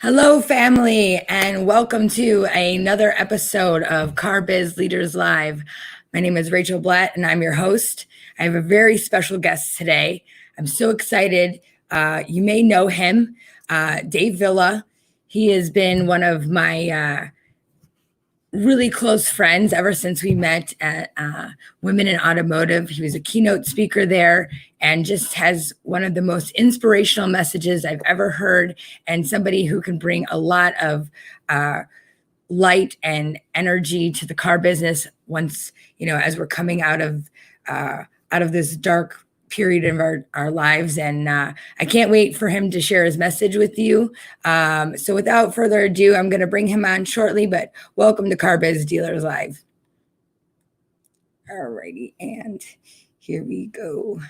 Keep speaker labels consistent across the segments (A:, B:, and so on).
A: Hello, family, and welcome to another episode of Car Biz Leaders Live. My name is Rachel Blatt, and I'm your host. I have a very special guest today. I'm so excited. You may know him, Dave Villa. He has been one of my really close friends ever since we met at Women in Automotive. He was a keynote speaker there and just has one of the most inspirational messages I've ever heard, and somebody who can bring a lot of light and energy to the car business once, as we're coming out of this dark period of our lives. And I can't wait for him to share his message with you. So without further ado, I'm going to bring him on shortly, but welcome to Car Biz Dealers Live. All righty, and here we go.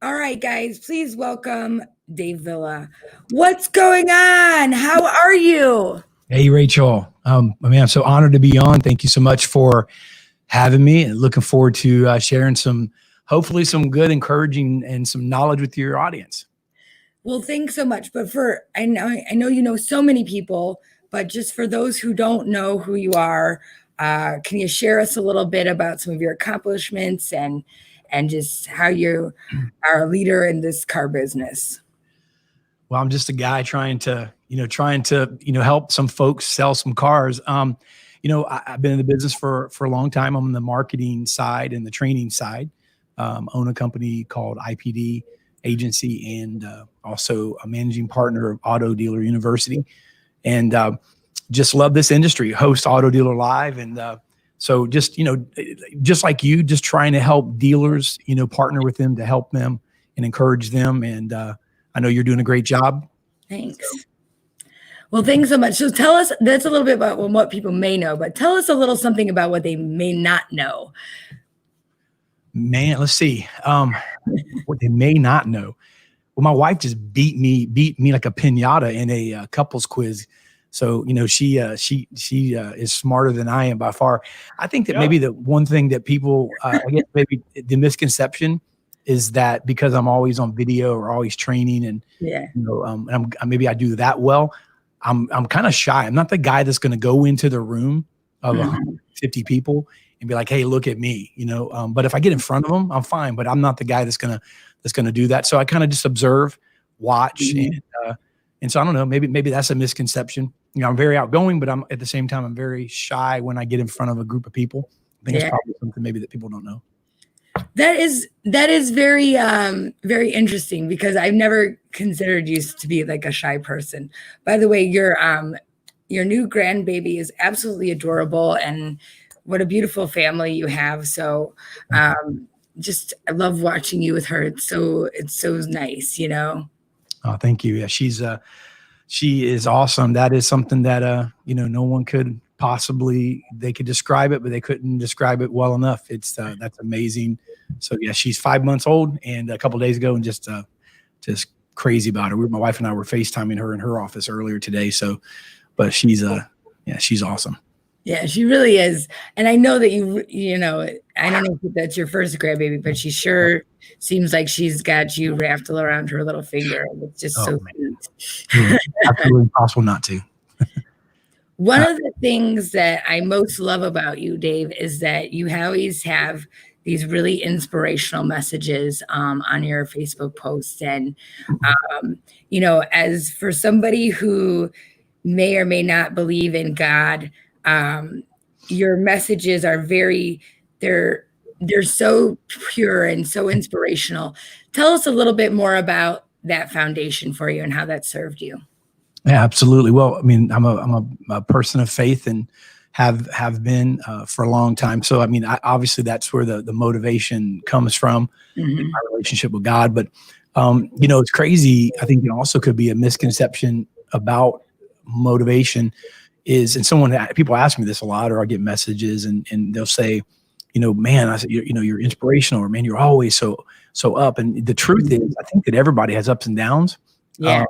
A: All right, guys, please welcome Dave Villa. What's going on? How are you?
B: Hey, Rachel. I'm so honored to be on. Thank you so much for having me, and looking forward to sharing hopefully some good, encouraging, and some knowledge with your audience.
A: Well, thanks so much. But I know you know so many people, but just for those who don't know who you are, can you share us a little bit about some of your accomplishments and just how you are a leader in this car business?
B: Well, I'm just a guy trying to help some folks sell some cars. I've been in the business for a long time. I'm on the marketing side and the training side. Own a company called IPD Agency, and also a managing partner of Auto Dealer University, and just love this industry. Host Auto Dealer Live, and so just like you, just trying to help dealers, partner with them to help them and encourage them. And I know you're doing a great job.
A: Thanks. Well, thanks so much. So tell us, that's a little bit about what people may know, but tell us a little something about what they may not know.
B: Man, let's see. What they may not know. Well, my wife just beat me like a piñata in a couples quiz. So, she is smarter than I am by far. I think that maybe the one thing that people, I guess maybe the misconception is that because I'm always on video or always training, and maybe I do that well, I'm kind of shy. I'm not the guy that's going to go into the room of 150 people and be like, "Hey, look at me," But if I get in front of them, I'm fine. But I'm not the guy that's gonna do that. So I kind of just observe, watch, and so I don't know. Maybe that's a misconception. I'm very outgoing, but I'm at the same time I'm very shy when I get in front of a group of people. I think it's probably something maybe that people don't know.
A: That is very very interesting, because I've never considered you to be like a shy person. By the way, your new grandbaby is absolutely adorable, and what a beautiful family you have. So I love watching you with her. It's so nice,
B: Oh, thank you. Yeah, she is awesome. That is something that no one could possibly, they could describe it, but they couldn't describe it well enough. It's that's amazing. So yeah, she's 5 months old, and a couple of days ago, and just crazy about her. My wife and I were FaceTiming her in her office earlier today. So, but she's awesome.
A: Yeah, she really is. And I know that I don't know if that's your first grandbaby, but she sure seems like she's got you wrapped around her little finger. And it's just so sweet.
B: Yeah, absolutely impossible not to.
A: One of the things that I most love about you, Dave, is that you always have these really inspirational messages on your Facebook posts. And, as for somebody who may or may not believe in God, your messages are they're so pure and so inspirational. Tell us a little bit more about that foundation for you and how that served you.
B: Yeah, absolutely. Well, I mean, I'm a person of faith, and have been for a long time. So, I mean, obviously that's where the motivation comes from, in my relationship with God. But, it's crazy. I think it also could be a misconception about motivation is, and people ask me this a lot, or I get messages and they'll say, man, I said, you're inspirational, or man, you're always so up. And the truth is, I think that everybody has ups and downs.
A: Yeah.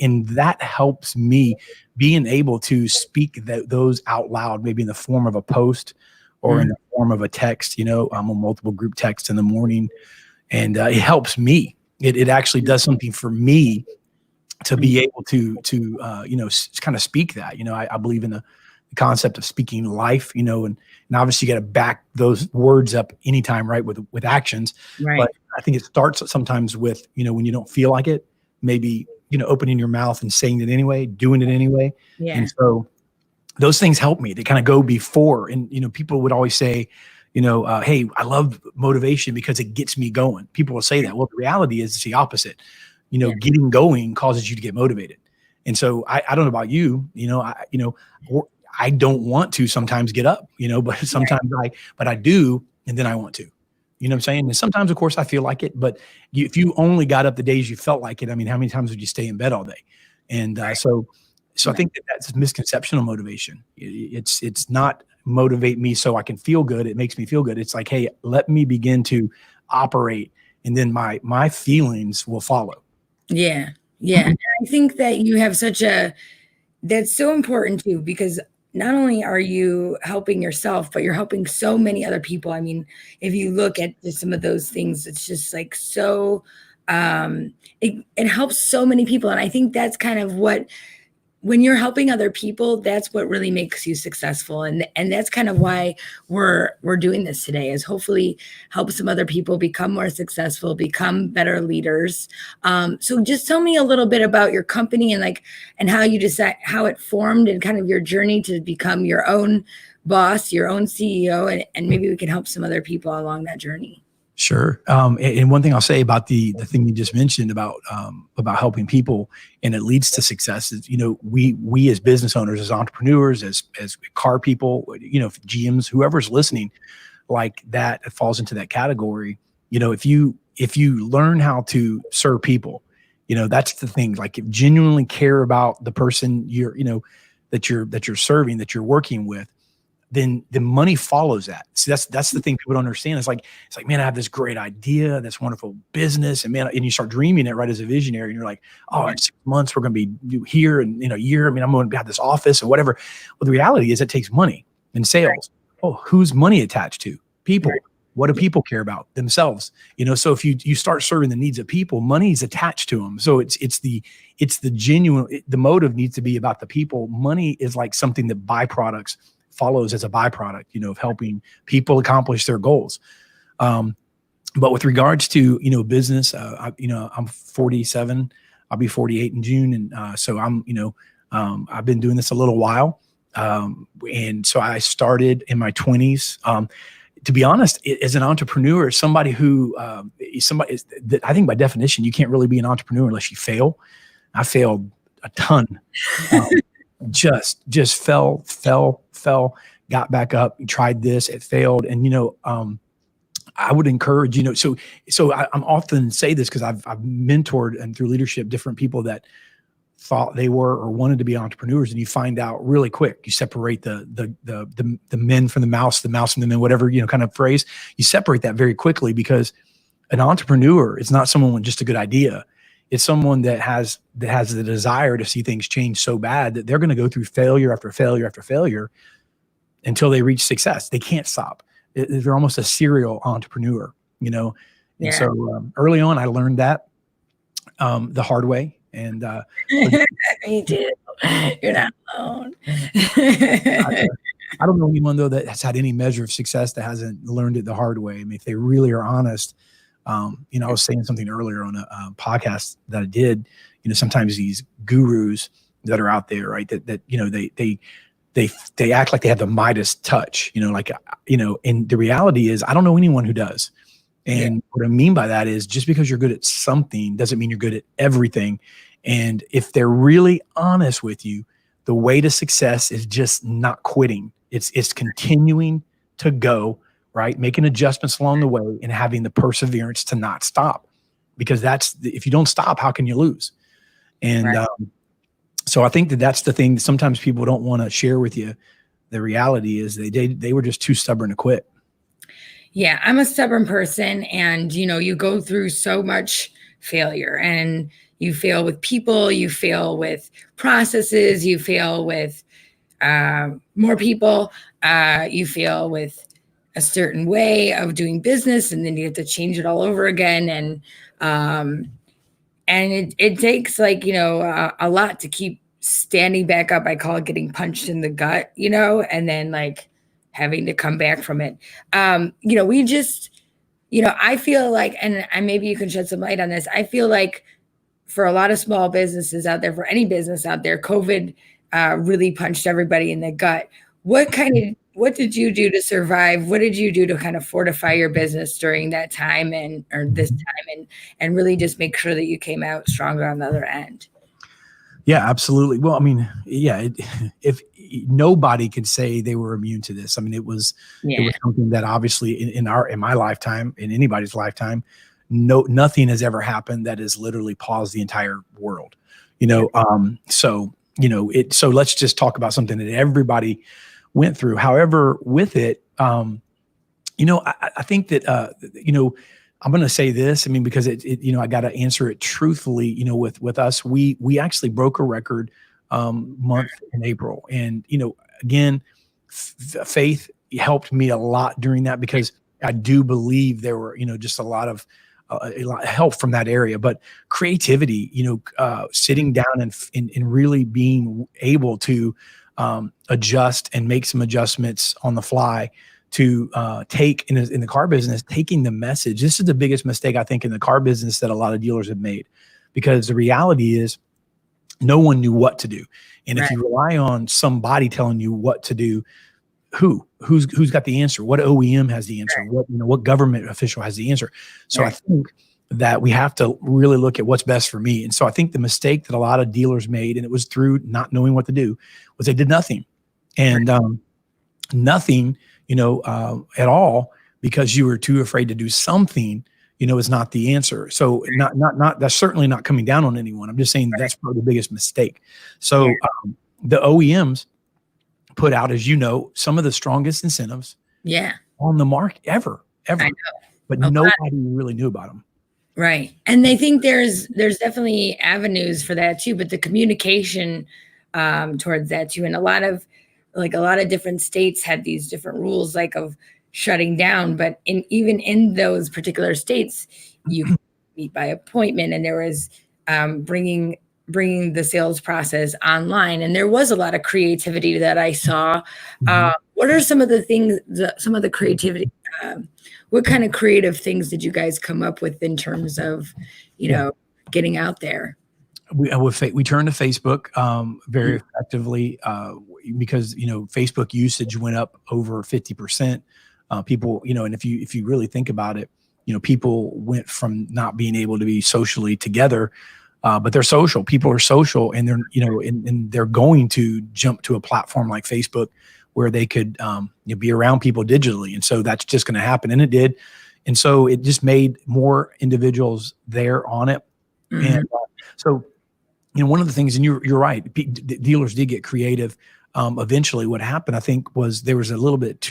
B: And that helps me being able to speak those out loud, maybe in the form of a post or in the form of a text. I'm on multiple group texts in the morning, and it helps me. It actually does something for me to be able to kind of speak that. I believe in the concept of speaking life, and obviously you got to back those words up anytime, right, with actions.
A: Right.
B: But I think it starts sometimes with, when you don't feel like it, maybe, opening your mouth and saying it anyway, doing it anyway.
A: Yeah.
B: And so those things help me to kind of go before. And, people would always say, hey, I love motivation because it gets me going. People will say that. Well, the reality is it's the opposite. Getting going causes you to get motivated. And so I don't know about you, I don't want to sometimes get up, but sometimes but I do. And then I want to, you know what I'm saying? And sometimes, of course, I feel like it, but if you only got up the days you felt like it, I mean, how many times would you stay in bed all day? And so I think that's a misconception of motivation. It's not motivate me so I can feel good. It makes me feel good. It's like, hey, let me begin to operate, and then my feelings will follow.
A: Yeah. Yeah. And I think that you have that's so important too, because not only are you helping yourself, but you're helping so many other people. I mean, if you look at just some of those things, it's just like so, it helps so many people. And I think that's kind of when you're helping other people, that's what really makes you successful. And that's kind of why we're doing this today, is hopefully help some other people become more successful, become better leaders. So just tell me a little bit about your company and how you decide, how it formed, and kind of your journey to become your own boss, your own CEO, and maybe we can help some other people along that journey.
B: Sure. And one thing I'll say about the thing you just mentioned about helping people and it leads to success is, we as business owners, as entrepreneurs, as car people, GMs, whoever's listening, like that falls into that category. If you learn how to serve people, that's the thing. Like, if genuinely care about the person that you're serving, that you're working with, then the money follows that. See, that's the thing people don't understand. It's like, man, I have this great idea, this wonderful business, and you start dreaming it right as a visionary, and you're like, oh, in 6 months we're going to be here, and a year, I'm going to have this office or whatever. Well, the reality is it takes money and sales. Oh, who's money attached to? People. What do people care about? Themselves. So if you start serving the needs of people, money's attached to them. So it's the genuine, the motive needs to be about the people. Money is like something that follows as a byproduct, of helping people accomplish their goals. But with regards to, business, I'm 47, I'll be 48 in June. And so I've been doing this a little while. And so I started in my 20s. To be honest, as an entrepreneur, somebody who, I think by definition, you can't really be an entrepreneur unless you fail. I failed a ton. Just fell, got back up, tried this, it failed. And, I would encourage, so I'm often say this because I've mentored and through leadership, different people that thought they were or wanted to be entrepreneurs. And you find out really quick, you separate the men from the mouse from the men, whatever, kind of phrase. You separate that very quickly, because an entrepreneur is not someone with just a good idea. It's someone that has the desire to see things change so bad that they're going to go through failure after failure after failure until they reach success. They can't stop. They're almost a serial entrepreneur, And so early on, I learned that the hard way. And
A: me too. You're not alone.
B: I don't know anyone, though, that has had any measure of success that hasn't learned it the hard way. I mean, if they really are honest. I was saying something earlier on a podcast that I did, sometimes these gurus that are out there, right, that they act like they have the Midas touch, and the reality is I don't know anyone who does. And what I mean by that is, just because you're good at something doesn't mean you're good at everything. And if they're really honest with you, the way to success is just not quitting. It's continuing to go, right? Making adjustments along the way and having the perseverance to not stop, because if you don't stop, how can you lose? And So I think that that's the thing that sometimes people don't want to share with you. The reality is they were just too stubborn to quit.
A: Yeah, I'm a stubborn person, and you go through so much failure, and you fail with people, you fail with processes, you fail with more people, you fail with a certain way of doing business, and then you have to change it all over again. And it takes a lot to keep standing back up. I call it getting punched in the gut, and then having to come back from it. We just, I feel like, and maybe you can shed some light on this. I feel like for a lot of small businesses out there, for any business out there, COVID really punched everybody in the gut. What did you do to survive? What did you do to kind of fortify your business during that time or this time and really just make sure that you came out stronger on the other end?
B: Yeah, absolutely. Well, I mean, yeah, if nobody could say they were immune to this. I mean, it was something that obviously in my lifetime, in anybody's lifetime, nothing has ever happened that has literally paused the entire world. So let's just talk about something that everybody went through. However, with it, I think that I'm going to say this. I mean, because I got to answer it truthfully. With us, we actually broke a record month in April, and again, faith helped me a lot during that, because I do believe there were just a lot of help from that area. But creativity, sitting down and really being able to adjust and make some adjustments on the fly to take in the car business, taking the message. This is the biggest mistake I think in the car business that a lot of dealers have made, because the reality is no one knew what to do. And if you rely on somebody telling you what to do, who's got the answer? What OEM has the answer? What government official has the answer? So I think that we have to really look at what's best for me. And so I think the mistake that a lot of dealers made, and it was through not knowing what to do, was they did nothing. And nothing at all, because you were too afraid to do something, is not the answer. So not that's certainly not coming down on anyone. I'm just saying that's probably the biggest mistake. So the OEMs put out, as some of the strongest incentives on the market ever. But nobody really knew about them.
A: Right. And I think there's definitely avenues for that too, but the communication towards that too. And a lot of different states had these different rules of shutting down, but even in those particular states, you meet by appointment, and there was bringing the sales process online. And there was a lot of creativity that I saw. What are some of the things, some of the creativity, what kind of creative things did you guys come up with in terms of, getting out there?
B: We turned to Facebook very effectively because Facebook usage went up over 50%. People, and if you really think about it, people went from not being able to be socially together, but they're social. People are social, and they're and they're going to jump to a platform like Facebook where they could be around people digitally, and so that's just going to happen, and it did, and so it just made more individuals there on it, and so. One of the things, and you're right, dealers did get creative. Eventually what happened, I think, was there was a little bit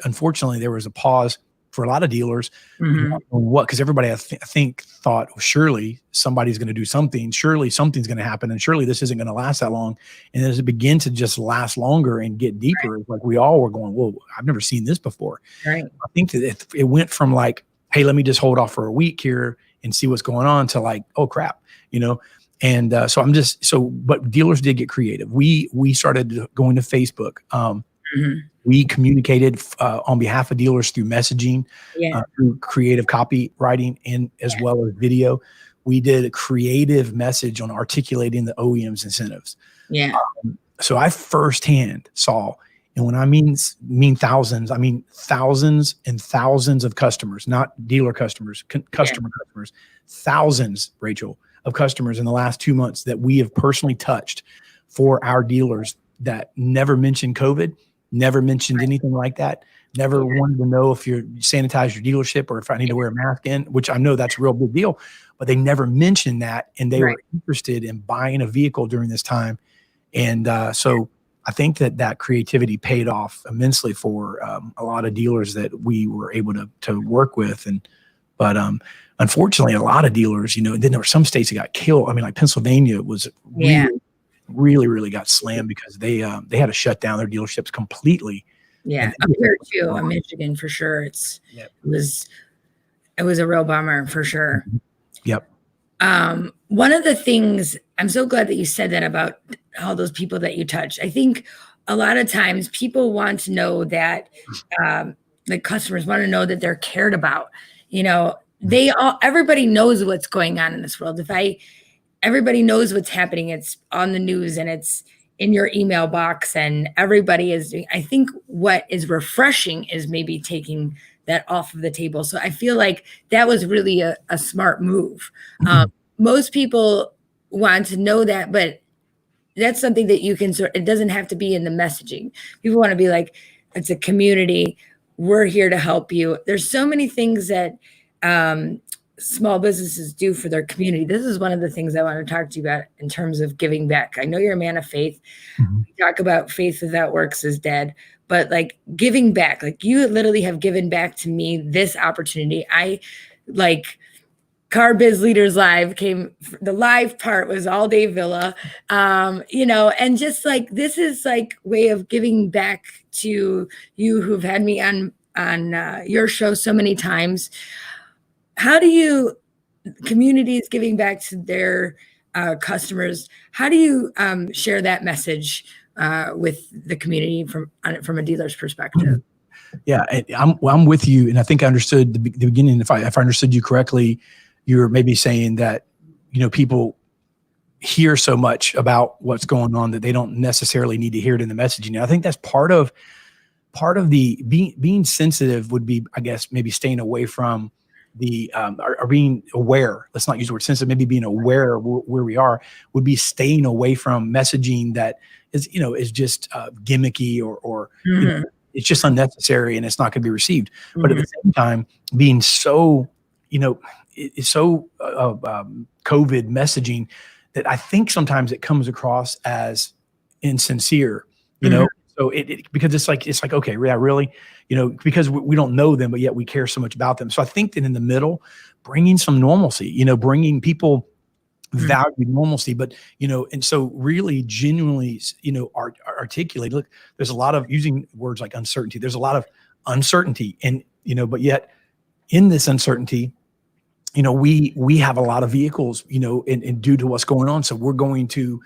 B: unfortunately, there was a pause for a lot of dealers. Because everybody, I think, thought, well, surely somebody's going to do something. Surely something's going to happen. And surely this isn't going to last that long. And as it began to just last longer and get deeper, it's like we all were going, whoa, I've never seen this before. I think that it went from hey, let me just hold off for a week here and see what's going on, to oh crap, And but dealers did get creative. We started going to Facebook. We communicated on behalf of dealers through messaging, through creative copywriting, and as well as video. We did a creative message on articulating the OEM's incentives. So I firsthand saw, and when I mean thousands, I mean thousands and thousands of customers, not dealer customers, customers, thousands, Rachel, of customers in the last 2 months that we have personally touched for our dealers that never mentioned COVID, never mentioned anything like that, never wanted to know if you sanitize your dealership or if I need to wear a mask in, which I know that's a real big deal, but they never mentioned that, and they were interested in buying a vehicle during this time. And so I think that creativity paid off immensely for a lot of dealers that we were able to work with. But unfortunately, a lot of dealers, then there were some states that got killed. I mean, like Pennsylvania was really got slammed because they had to shut down their dealerships completely.
A: Yeah, up here too, in Michigan for sure. It was a real bummer for sure.
B: Yep.
A: One of the things, I'm so glad that you said that about all those people that you touched. I think a lot of times people want to know that the customers want to know that they're cared about. Everybody knows what's going on in this world. Everybody knows what's happening. It's on the news and it's in your email box and everybody is doing. I think what is refreshing is maybe taking that off of the table. So I feel like that was really a smart move. Most people want to know that, but that's something that you can it doesn't have to be in the messaging. People want to be like, it's a community. We're here to help you. There's so many things that small businesses do for their community. This is one of the things I want to talk to you about in terms of giving back. I know you're a man of faith. We talk about faith without works is dead, but like giving back, like you literally have given back to me this opportunity. Car Biz Leaders Live the live part was all day Villa, and just like, this is like way of giving back to you who've had me on your show so many times. How do you, communities giving back to their customers, how do you share that message with the community from a dealer's perspective?
B: Yeah, I'm with you, and I think I understood the beginning. If I understood you correctly, you were maybe saying that people hear so much about what's going on that they don't necessarily need to hear it in the messaging. And I think that's part of the being sensitive would be, I guess, maybe staying away from the or being aware. Let's not use the word sensitive. Maybe being aware of where we are would be staying away from messaging that is just gimmicky or it's just unnecessary and it's not going to be received. But at the same time, being so it's so COVID messaging that I think sometimes it comes across as insincere, So because it's like, okay, yeah, really, because we don't know them, but yet we care so much about them. So I think that in the middle, bringing some normalcy, bringing people value normalcy, but, and so really genuinely, articulate, look, there's a lot of using words like uncertainty. There's a lot of uncertainty and, but yet in this uncertainty, we have a lot of vehicles, and due to what's going on. So we're going to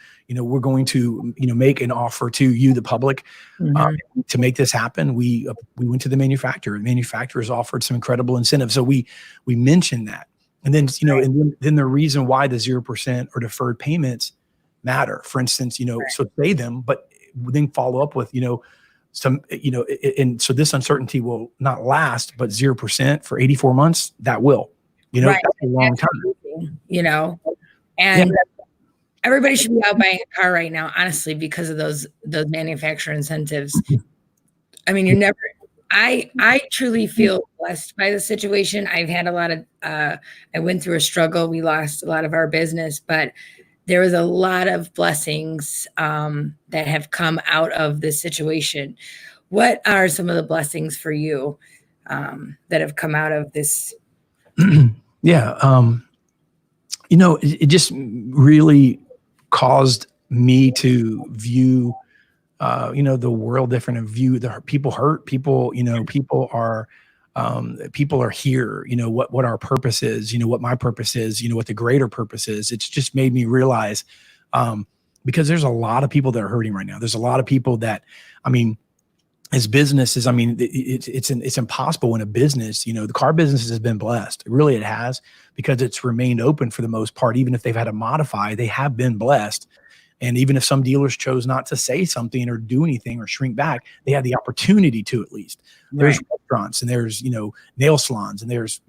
B: make an offer to you, the public, to make this happen. We went to the manufacturer. The manufacturers offered some incredible incentives. So we mentioned that. And then, and then the reason why the 0% or deferred payments matter, for instance, so say them, but then follow up with, some, and so this uncertainty will not last, but 0% for 84 months, that will. That's a long time.
A: And everybody should be out buying a car right now, honestly, because of those manufacturer incentives. I mean, I truly feel blessed by the situation. I've had a lot of, I went through a struggle. We lost a lot of our business, but there was a lot of blessings that have come out of this situation. What are some of the blessings for you that have come out of this?
B: Yeah. It just really caused me to view, the world different and view the people hurt. People, people are here, what our purpose is, what my purpose is, what the greater purpose is. It's just made me realize, because there's a lot of people that are hurting right now. There's a lot of people that, as businesses, it's impossible in a business. The car business has been blessed. Really, it has, because it's remained open for the most part. Even if they've had to modify, they have been blessed. And even if some dealers chose not to say something or do anything or shrink back, they had the opportunity to at least. Right. There's restaurants and there's, nail salons and there's,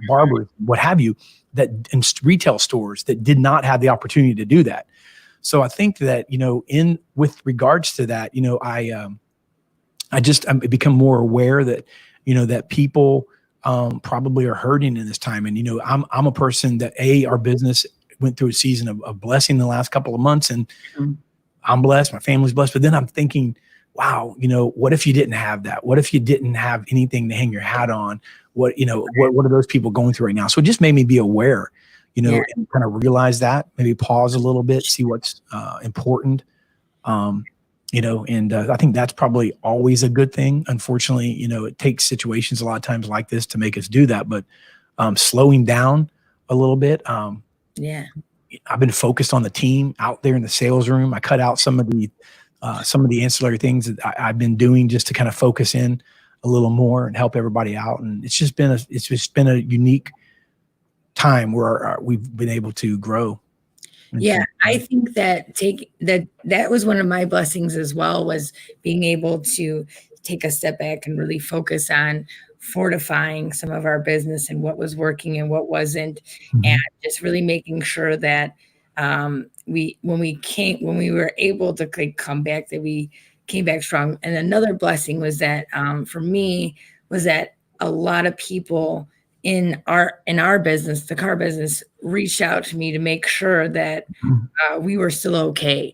B: barbers, what have you, that in retail stores that did not have the opportunity to do that. So I think that, with regards to that, I become more aware that, that people probably are hurting in this time. And, I'm a person that our business went through a season of blessing the last couple of months. And I'm blessed, my family's blessed, but then I'm thinking, wow, what if you didn't have that? What if you didn't have anything to hang your hat on? What are those people going through right now? So it just made me be aware,
A: Yeah.
B: and kind of realize that, maybe pause a little bit, see what's important. And I think that's probably always a good thing. Unfortunately, it takes situations a lot of times like this to make us do that, but slowing down a little bit.
A: Yeah.
B: I've been focused on the team out there in the sales room. I cut out some of the ancillary things that I've been doing just to kind of focus in a little more and help everybody out. And it's just been a unique time where we've been able to grow.
A: Yeah, I think that that was one of my blessings as well, was being able to take a step back and really focus on fortifying some of our business and what was working and what wasn't, and just really making sure that when we were able to come back, that we came back strong. And another blessing was that for me was that a lot of people in our business, the car business, reached out to me to make sure that we were still okay,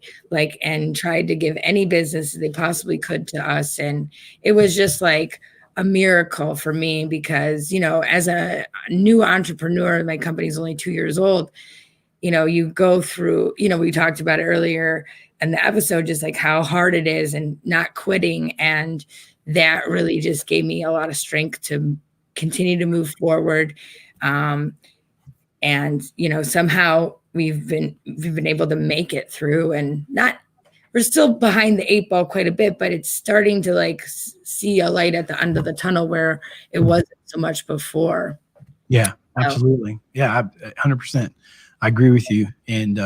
A: and tried to give any business they possibly could to us. And it was just like a miracle for me because, as a new entrepreneur, my company's only 2 years old, you go through, we talked about it earlier in the episode, just like how hard it is and not quitting. And that really just gave me a lot of strength to continue to move forward. And somehow we've been able to make it through, and we're still behind the 8 ball quite a bit, but it's starting to see a light at the end of the tunnel where it wasn't so much before.
B: Yeah, absolutely. Yeah, 100%. I agree with you. And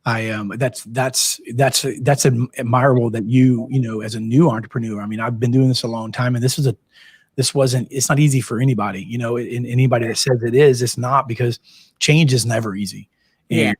B: that's admirable that as a new entrepreneur. I mean, I've been doing this a long time, and it's not easy for anybody, and anybody that says it is, it's not, because change is never easy. And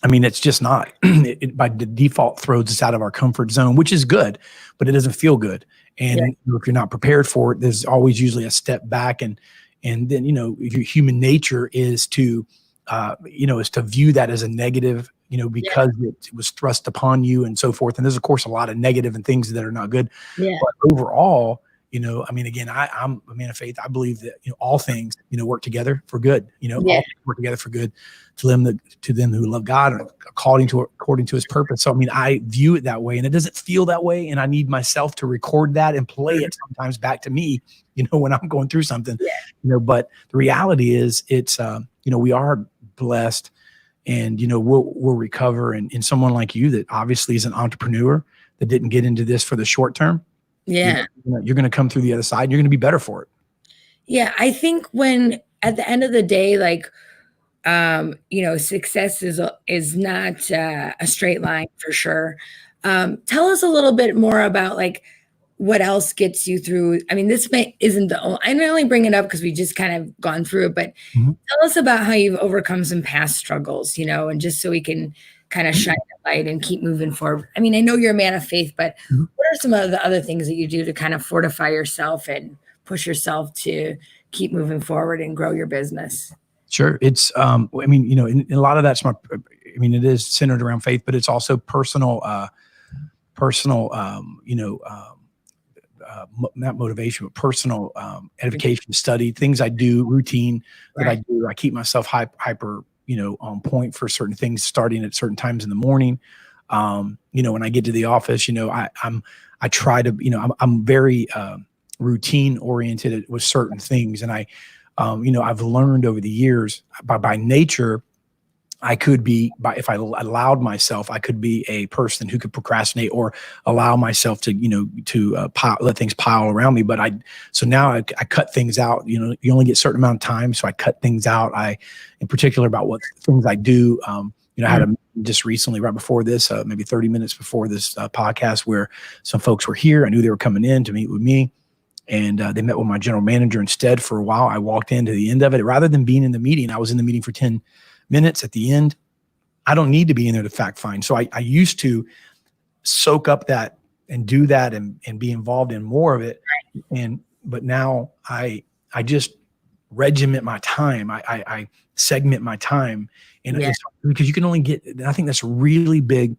B: I mean, it's just not. It by default throws us out of our comfort zone, which is good, but it doesn't feel good. And if you're not prepared for it, there's always usually a step back. And then, if your human nature is to, view that as a negative, because it was thrust upon you and so forth. And there's, of course, a lot of negative and things that are not good.
A: Yeah.
B: But overall, I mean, again, I'm a man of faith. I believe that, all things, work together for good, all things work together for good to them who love God, according to his purpose. So, I mean, I view it that way, and it doesn't feel that way. And I need myself to record that and play it sometimes back to me, when I'm going through something, but the reality is it's, we are blessed, and, we'll recover. And someone like you that obviously is an entrepreneur that didn't get into this for the short term.
A: Yeah.
B: You're going to come through the other side, and you're going to be better for it.
A: Yeah. I think when at the end of the day, success is not a straight line for sure. Tell us a little bit more about what else gets you through. I mean, isn't the only, I only bring it up because we just kind of gone through it, but tell us about how you've overcome some past struggles, and just so we can kind of shine the light and keep moving forward. I mean, I know you're a man of faith, but what are some of the other things that you do to kind of fortify yourself and push yourself to keep moving forward and grow your business?
B: Sure. It's, I mean, in a lot of that's it is centered around faith, but it's also personal, not motivation, but personal edification, study, things I do, routine that I do. I keep myself hyper, on point for certain things, starting at certain times in the morning. When I get to the office, I try to, I'm very routine oriented with certain things. And I've learned over the years by nature, I could be, if I allowed myself, I could be a person who could procrastinate or allow myself to let things pile around me. But so now I cut things out. You only get a certain amount of time, so I cut things out. In particular, about what things I do. I had a meeting just recently, right before this, maybe 30 minutes before this podcast, where some folks were here. I knew they were coming in to meet with me, and they met with my general manager instead for a while. I walked into the end of it. Rather than being in the meeting, I was in the meeting for 10 minutes. At the end, I don't need to be in there to fact find. So I used to soak up that and do that and be involved in more of it. But now I just regiment my time. I segment my time, and it's because you can only get, I think that's really big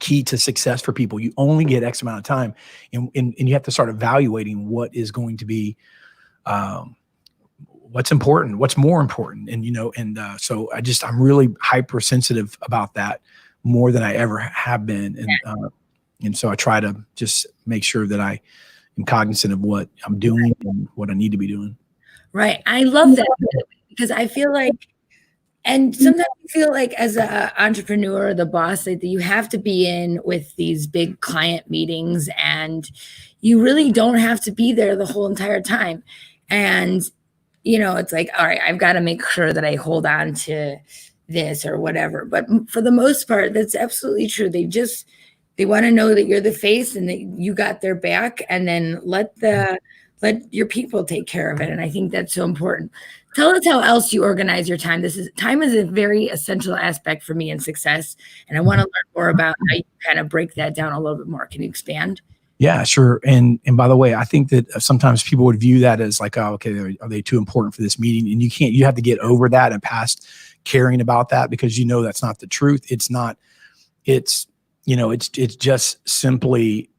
B: key to success for people. You only get X amount of time, and you have to start evaluating what is going to be, what's important, what's more important. And, so I'm really hypersensitive about that more than I ever have been. And so I try to just make sure that I am cognizant of what I'm doing and what I need to be doing.
A: Right. I love that because I feel like, and sometimes you feel like as an entrepreneur, the boss, that you have to be in with these big client meetings and you really don't have to be there the whole entire time. And, it's like, all right, I've got to make sure that I hold on to this or whatever. But for the most part, that's absolutely true. They want to know that you're the face and that you got their back, and then let your people take care of it. And I think that's so important. Tell us how else you organize your time. Time is a very essential aspect for me in success. And I want to learn more about how you kind of break that down a little bit more. Can you expand?
B: Yeah, sure. And by the way, I think that sometimes people would view that as like, oh, okay, are they too important for this meeting? And you have to get over that and past caring about that, because that's not the truth. It's not, it's just simply,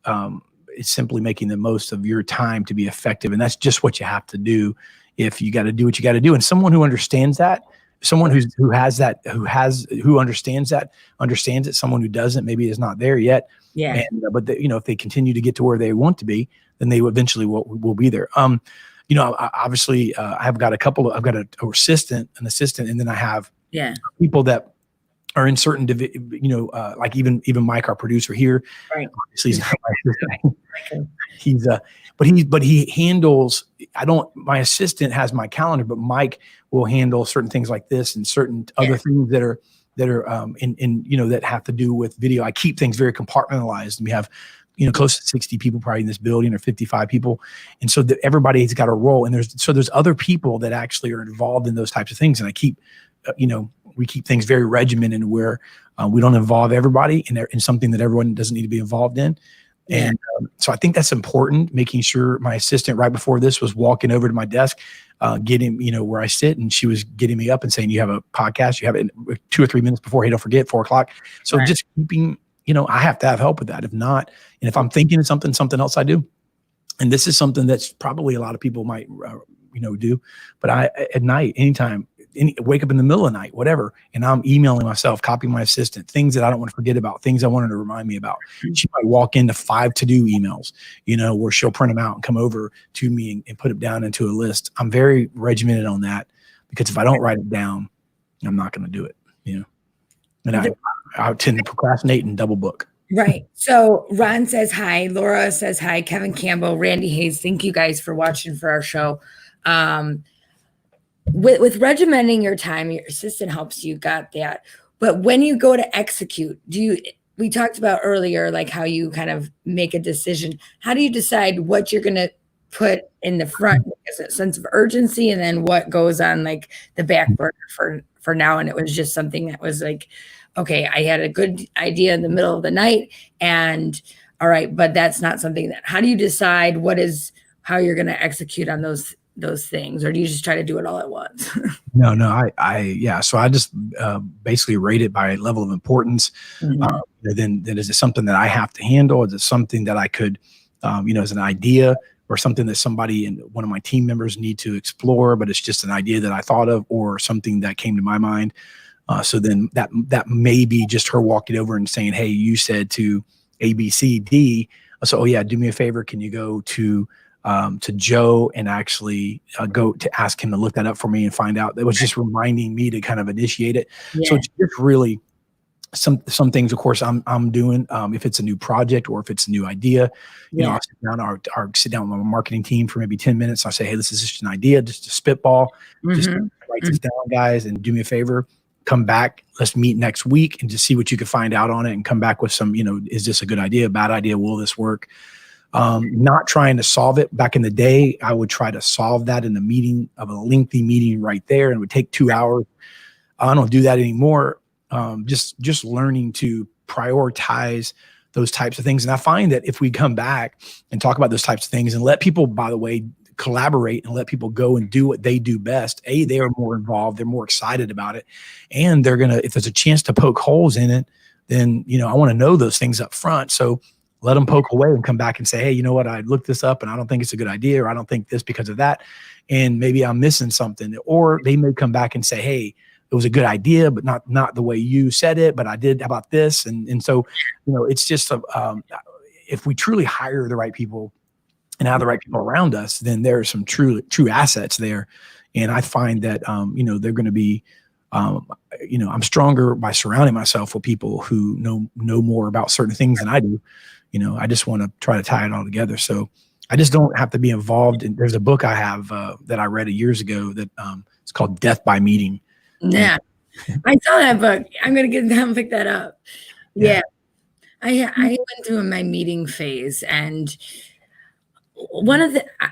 B: it's simply making the most of your time to be effective. And that's just what you have to do if you got to do what you got to do. And someone who understands that, someone who understands it, someone who doesn't, maybe is not there yet.
A: Yeah.
B: But if they continue to get to where they want to be, then they eventually will be there. Obviously, I've got an assistant, and then I have people that are in certain like even Mike, our producer here.
A: Right.
B: Obviously, he's not my assistant. But he handles. My assistant has my calendar, but Mike will handle certain things like this and certain other things that are that have to do with video. I keep things very compartmentalized, and we have close to 60 people probably in this building, or 55 people, and so everybody's got a role. And there's other people that actually are involved in those types of things, and I keep we keep things very regimented where we don't involve everybody in something that everyone doesn't need to be involved in. And so I think that's important, making sure. My assistant right before this was walking over to my desk, getting, where I sit, and she was getting me up and saying, you have a podcast, you have it 2 or 3 minutes before, hey, don't forget 4:00. So just keeping, I have to have help with that. If not, and if I'm thinking of something else I do, and this is something that's probably a lot of people might, do, but I, at night, anytime, wake up in the middle of the night, whatever, and I'm emailing myself, copying my assistant, things that I don't want to forget about, things I wanted to remind me about. She might walk into 5 to-do emails, where she'll print them out and come over to me and put them down into a list. I'm very regimented on that, because if I don't write it down, I'm not going to do it, and I tend to procrastinate and double book.
A: Right. So Ron says hi, Laura says hi, Kevin Campbell, Randy Hayes, thank you guys for watching for our show. With regimenting your time, your assistant helps you, got that. But when you go to execute, we talked about earlier, like how you kind of make a decision. How do you decide what you're going to put in the front? Is it a sense of urgency, and then what goes on like the back burner for now? And it was just something that was like, okay, I had a good idea in the middle of the night, and all right, but that's not something how do you decide how you're going to execute on those things, or do you just try to do it all at once?
B: No, so I just basically rate it by level of importance. Then is it something that I have to handle? Is it something that I could, as an idea, or something that somebody and one of my team members need to explore, but it's just an idea that I thought of, or something that came to my mind. So then that may be just her walking over and saying, hey, you said to A, B, C, D. So, do me a favor. Can you go to Joe and actually go to ask him to look that up for me and find out? That was just reminding me to kind of initiate it. So it's just really some things, of course, I'm doing. If it's a new project or if it's a new idea, I'll sit down with my marketing team for maybe 10 minutes. I say, hey, this is just an idea, just a spitball. Just write this down, guys, and do me a favor. Come back. Let's meet next week and just see what you can find out on it, and come back with some, is this a good idea, a bad idea? Will this work? Not trying to solve it. Back in the day, I would try to solve that in a lengthy meeting right there, and it would take 2 hours. I don't do that anymore. Just learning to prioritize those types of things. And I find that if we come back and talk about those types of things and let people, by the way, collaborate and let people go and do what they do best, they are more involved. They're more excited about it. And they're if there's a chance to poke holes in it, then, I want to know those things up front. So let them poke away and come back and say, hey, you know what? I looked this up and I don't think it's a good idea, or I don't think this because of that. And maybe I'm missing something. Or they may come back and say, hey, it was a good idea, but not the way you said it, but I did. How about this? And so, it's just, if we truly hire the right people and have the right people around us, then there are some true assets there. And I find that, they're going to be, I'm stronger by surrounding myself with people who know more about certain things than I do. I just want to try to tie it all together. So I just don't have to be involved. And there's a book I have that I read years ago that it's called Death by Meeting.
A: Yeah, I saw that book. I'm going to get down and pick that up. Yeah. I went through my meeting phase, and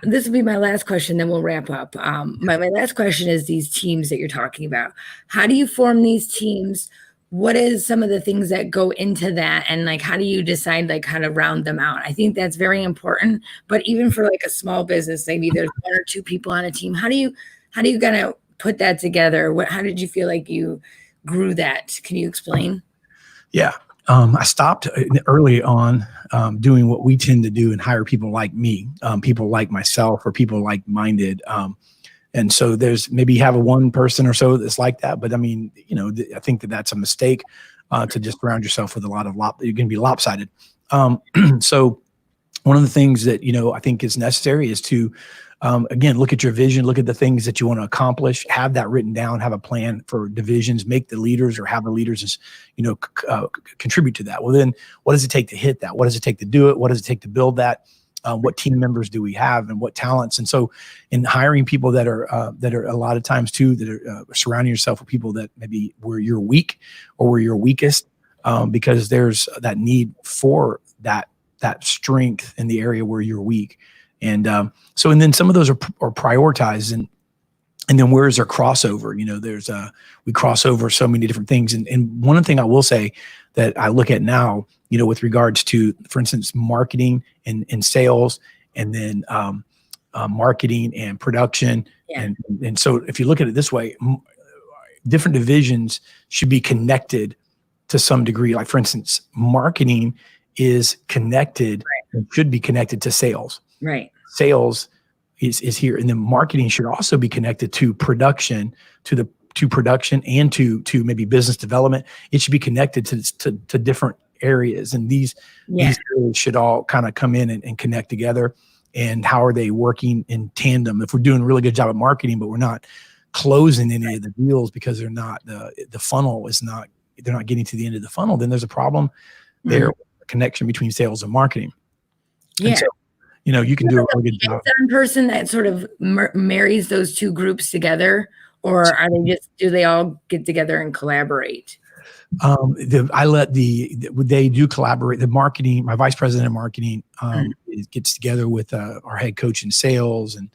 A: this will be my last question, then we'll wrap up. My last question is these teams that you're talking about. How do you form these teams? What is some of the things that go into that? And like, how do you decide like how to round them out? I think that's very important, but even for like a small business, maybe there's one or two people on a team. How do you gonna put that together? How did you feel like you grew that? Can you explain?
B: Yeah. I stopped early on doing what we tend to do and hire people like me, people like myself, or people like-minded. And so there's maybe have a one person or so that's like that. But I mean, I think that's a mistake to just surround yourself with a lot of you're going to be lopsided. So one of the things that, I think is necessary is to, again, look at your vision, look at the things that you want to accomplish, have that written down, have a plan for divisions, make the leaders or have the leaders, contribute to that. Well, then what does it take to hit that? What does it take to do it? What does it take to build that? What team members do we have and what talents? And so in hiring people that are a lot of times too, that are surrounding yourself with people that maybe where you're weak or where you're weakest, because there's that need for that strength in the area where you're weak. And then some of those are prioritized, and then where is there crossover? There's we cross over so many different things. And one thing I will say that I look at now, with regards to, for instance, marketing and sales, and then marketing and production. Yeah. And so if you look at it this way, different divisions should be connected to some degree. Like, for instance, marketing is connected, right, and should be connected to sales. Right. Sales is here. And then marketing should also be connected to production, to production and to maybe business development. It should be connected to different areas. And these areas should all kind of come in and connect together. And how are they working in tandem? If we're doing a really good job at marketing, but we're not closing any of the deals because they're not, the funnel is not, they're not getting to the end of the funnel, then there's a problem there, a connection between sales and marketing. Yeah. And so, you can do a really good job. One person that sort of marries those two groups together, or are do they all get together and collaborate? They do collaborate. The marketing, my vice president of marketing, gets together with our head coach in sales and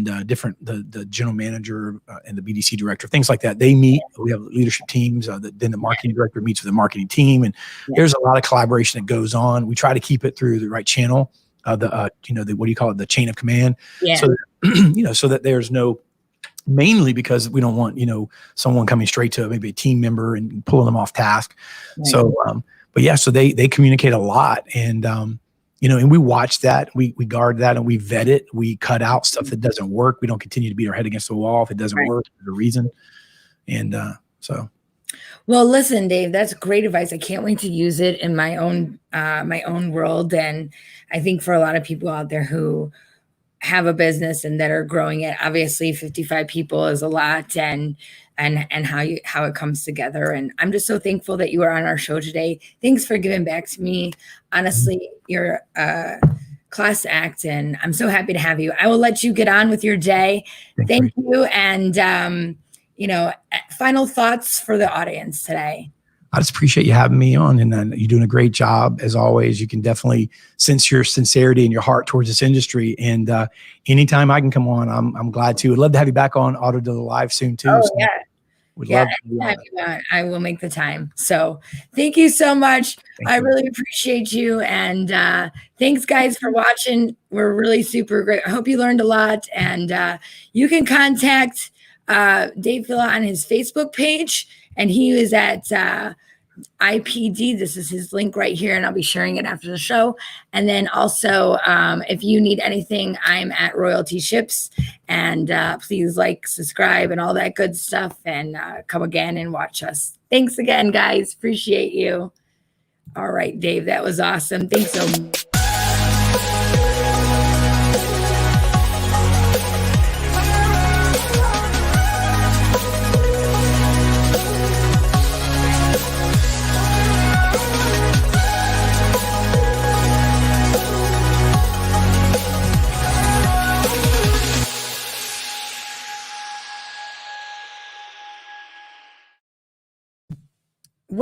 B: the general manager and the BDC director, things like that. They meet. We have leadership teams. Then the marketing director meets with the marketing team, and there's a lot of collaboration that goes on. We try to keep it through the right channel. What do you call it? The chain of command. Yeah. So that, so that there's no. Mainly because we don't want, someone coming straight to maybe a team member and pulling them off task. Right. So, so they communicate a lot, and, and we watch that, we guard that, and we vet it. We cut out stuff that doesn't work. We don't continue to beat our head against the wall. If it doesn't work, there's a reason. And, Well,
A: listen, Dave, that's great advice. I can't wait to use it in my own world. And I think for a lot of people out there who have a business and that are growing it, obviously 55 people is a lot, and how it comes together. And I'm just so thankful that you are on our show today. Thanks for giving back to me. Honestly, you're a class act, and I'm so happy to have you. I will let you get on with your day. Thank you. And, final thoughts for the audience today.
B: I just appreciate you having me on, and you're doing a great job as always. You can definitely sense your sincerity and your heart towards this industry. And anytime I can come on, I'm glad to. I'd love to have you back on Auto Dealer Live soon too.
A: Oh, so yeah. I will make the time. So thank you so much. I really appreciate you. And thanks guys for watching. We're really super great. I hope you learned a lot. And you can contact Dave Villa on his Facebook page. And he is at IPD. This is his link right here, and I'll be sharing it after the show. And then also, if you need anything, I'm at Royalty Ships. And please like, subscribe, and all that good stuff. And come again and watch us. Thanks again, guys. Appreciate you. All right, Dave, that was awesome. Thanks so much.